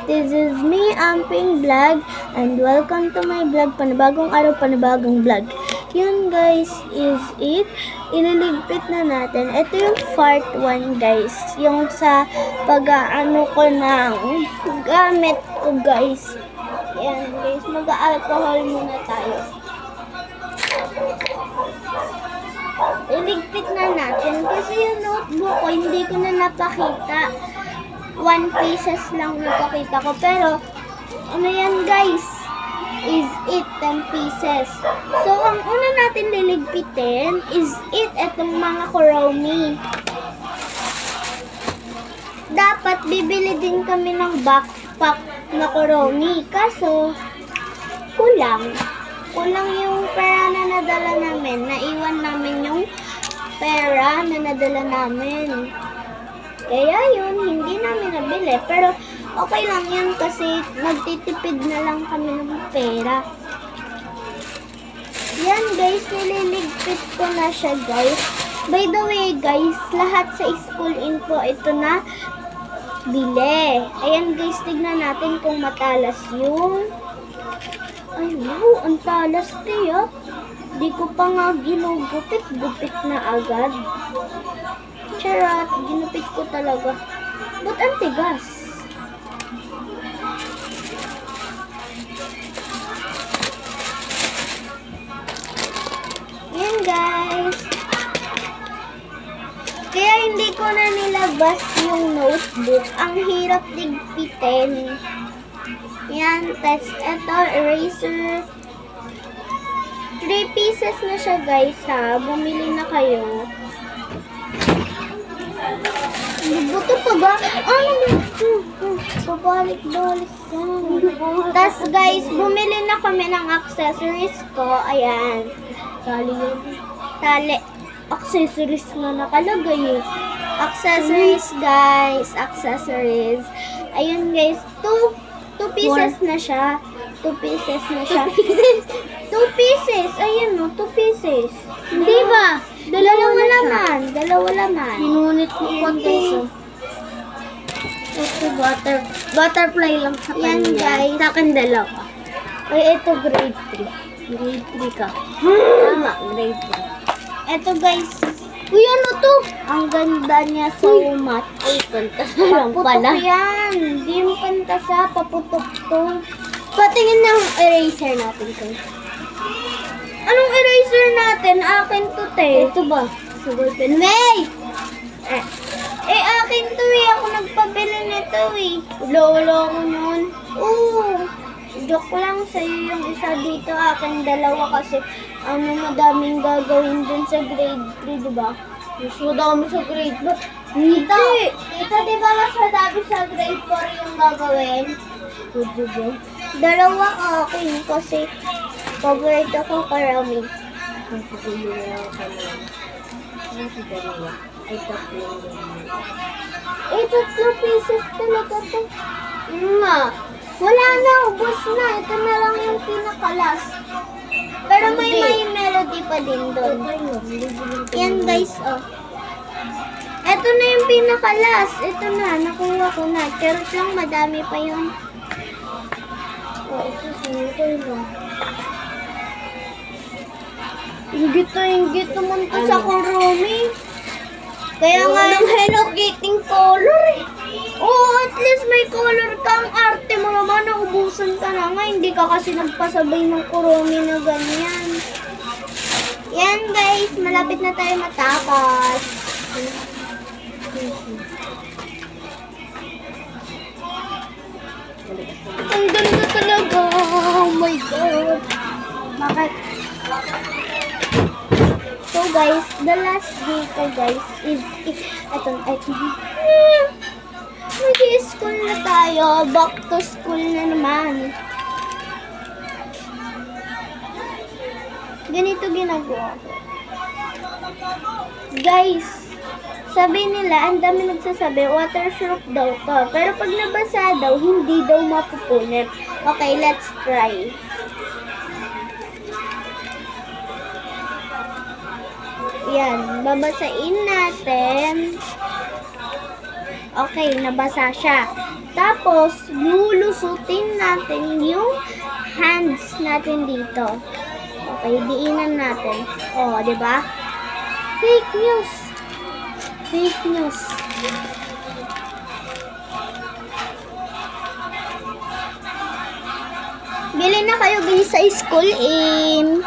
This is me, Amping Vlog, and welcome to my vlog. Panibagong araw, panibagong vlog. Yun guys, is it. Ililigpit na natin. Ito yung part 1 guys. Yung sa pag-aano ko ng gamit ko guys. Yan guys, mag-alcohol muna tayo. Iligpit na natin kasi yung notebook ko hindi ko na napakita. 1 pieces lang napakita ko, pero ano yan guys, is it 10 pieces. So ang una natin liligpitin is it etong mga Kuromi. Dapat bibili din kami ng backpack na Kuromi, kaso kulang yung pera na nadala namin. Naiwan namin yung pera na nadala namin. Kaya yun, hindi namin nabili. Pero okay lang yan kasi nagtitipid na lang kami ng pera. Yan guys, nililigpit ko na siya guys. By the way guys, lahat sa school info ito na bili. Ayan guys, tignan natin kung matalas yung... Ay wow, ang talas tiya. Di ko pa nga ginugupit na agad. Charot, ginupit ko talaga. Ba't ang tigas? Yan guys. Kaya hindi ko na nilabas yung notebook. Ang hirap digpitin. Yan, tas ito, eraser. 3 pieces na siya guys ha. Bumili na kayo. Buto pa ba? Pabalik-balik yan. Tas guys, bumili na kami ng accessories ko. Ayan. Tali. Accessories na nakalagay eh. Accessories guys. Accessories. Ayun guys. 2 pieces na siya. 2 pieces na siya. 2 pieces. Ayun o, 2 pieces. Hindi ba? Dalawa laman. Pinunit ko po guys. Ito butterfly lang sa kanya. Yan guys. Sa akin dalawa. Ay, ito grade 3. Grade 3 ka. Tama, grade 3. Ito guys. Uy, ano to? Ang ganda niya so much. Uy, pantas na lang pala. Paputok yan. Hindi mo pantasa. Paputok to. Patingin ng eraser natin ko. Anong eraser natin? Akin to, te. Ito ba? Sugar pen. May! Akin to eh. Ako nagpabili nito eh. Wala ko nun. Oo. Joke lang sa'yo yung isa dito. Akin dalawa kasi madaming gagawin dun sa grade 3, diba? Mas madami sa grade 4. Dito, diba mas madami sa grade 4 yung gagawin? Pwede ba? Dalawa akin kasi favorite ako karami. Ang pagkulo na ako sa mga. Ano si dalawa? Ay, tatlo lang. 3 pieces talaga to. Ma! Wala na, ubos na. Ito na lang yung pinaka-last. Pero may melody pa din doon. Yan guys, oh. Ito na yung pinaka-last. Ito na, nakuha ko na. Charot lang, madami pa yun. Oh, ito sa'yo. Inggit naman to sa Kuromi. Kaya nga yung Hello Kitty color eh. Oo, at least may color kang arte mo naman. Naubusan ka na nga. Hindi ka kasi nagpasabay ng Kuromi na ganyan. Yan guys, malapit na tayo matapos. Ang ganda talaga. Oh my God. Bakit? So guys, the last day ko guys is mag-i-school na tayo. Back to school na naman. Ganito ginagawa ko. Guys, sabi nila, ang dami nagsasabi, waterproof daw to. Pero pag nabasa daw, hindi daw mapupunit. Okay, let's try. Yan, babasain natin. Okay, nabasa siya. Tapos, lulusutin natin yung hands natin dito. Okay, diinan natin. Oh, di ba? Fake news. Fake news. Bili na kayo guys sa school in.